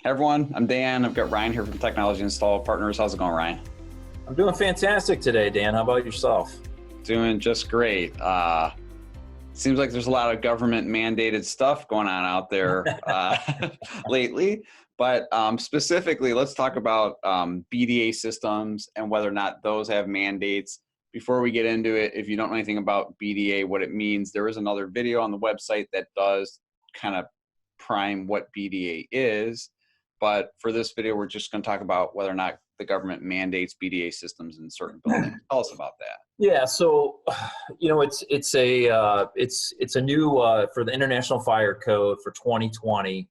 Hey everyone, I'm Dan. I've got Ryan here from Technology Install Partners. How's it going, Ryan? I'm doing fantastic today, Dan. How about yourself? Doing just great. Seems like there's a lot of government mandated stuff going on out there lately, but specifically, let's talk about BDA systems and whether or not those have mandates. Before we get into it, if you don't know anything about BDA, what it means, there is another video on the website that does kind of prime what BDA is. But for this video, we're just going to talk about whether or not the government mandates BDA systems in certain buildings. Tell us about that. Yeah, so it's a new for the International Fire Code for 2020.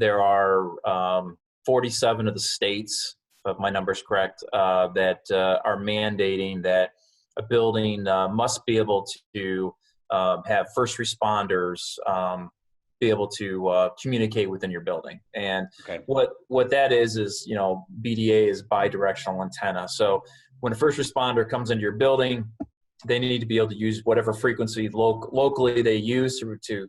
There are 47 of the states, if my number is correct, that are mandating that a building must be able to have first responders be able to communicate within your building. And what that is BDA is bidirectional antenna. So when a first responder comes into your building, they need to be able to use whatever frequency locally they use to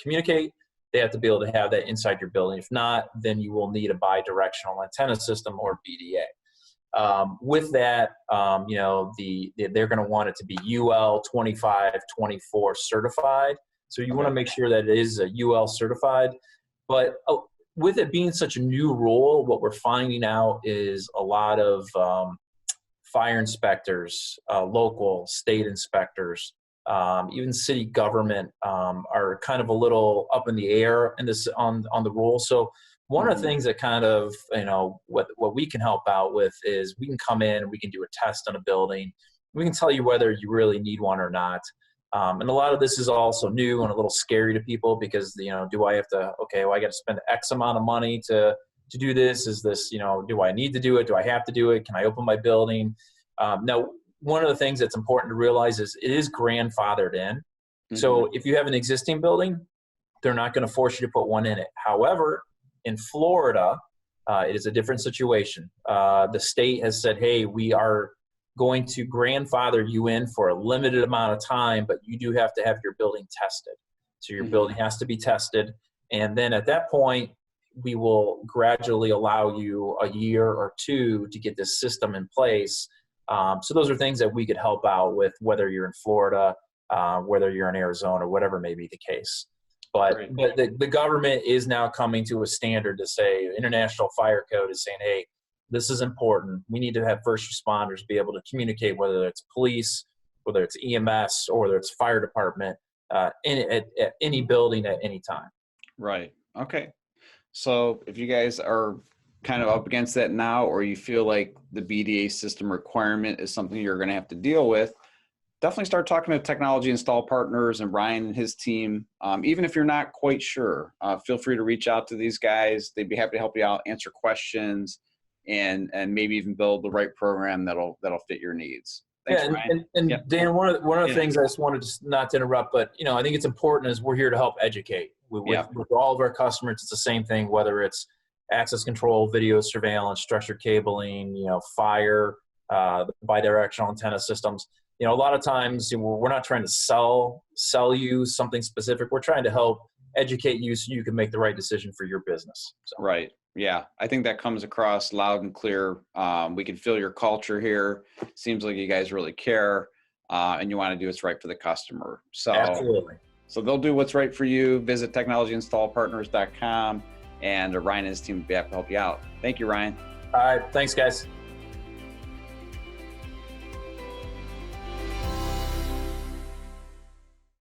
communicate. They have to be able to have that inside your building. If not, then you will need a bidirectional antenna system or BDA. With that, they're going to want it to be UL 2524 certified. So you want to make sure that it is a UL certified. But with it being such a new rule, what we're finding out is a lot of fire inspectors, local, state inspectors, even city government are kind of a little up in the air in this on the rule. So one of the things that kind of, what we can help out with is we can come in and we can do a test on a building. We can tell you whether you really need one or not. And a lot of this is also new and a little scary to people because, do I have to, I got to spend X amount of money to do this? Is this, do I need to do it? Do I have to do it? Can I open my building? Now, one of the things that's important to realize is it is grandfathered in. Mm-hmm. So if you have an existing building, they're not going to force you to put one in it. However, in Florida, it is a different situation. The state has said, hey, we are going to grandfather you in for a limited amount of time, but you do have to have your building tested. So your building has to be tested. And then at that point, we will gradually allow you a year or two to get this system in place. So those are things that we could help out with, whether you're in Florida, whether you're in Arizona, whatever may be the case. But the government is now coming to a standard to say, International Fire Code is saying, hey, this is important. We need to have first responders be able to communicate, whether it's police, whether it's EMS, or whether it's fire department, at any building at any time. Right. Okay. So if you guys are kind of up against that now, or you feel like the BDA system requirement is something you're going to have to deal with, definitely start talking to Technology Install Partners and Ryan and his team. Even if you're not quite sure, feel free to reach out to these guys. They'd be happy to help you out, answer questions, and maybe even build the right program that'll fit your needs. Thanks, Ryan. And Dan, one of the things I just wanted to, not to interrupt, but I think it's important is we're here to help educate. With all of our customers, it's the same thing, whether it's access control, video surveillance, structured cabling, fire, bidirectional antenna systems. A lot of times we're not trying to sell you something specific. We're trying to help educate you so you can make the right decision for your business. So. Right. Yeah. I think that comes across loud and clear. We can feel your culture here. Seems like you guys really care and you want to do what's right for the customer. So absolutely. So they'll do what's right for you. Visit technologyinstallpartners.com and Ryan and his team will be happy to help you out. Thank you, Ryan. All right. Thanks, guys.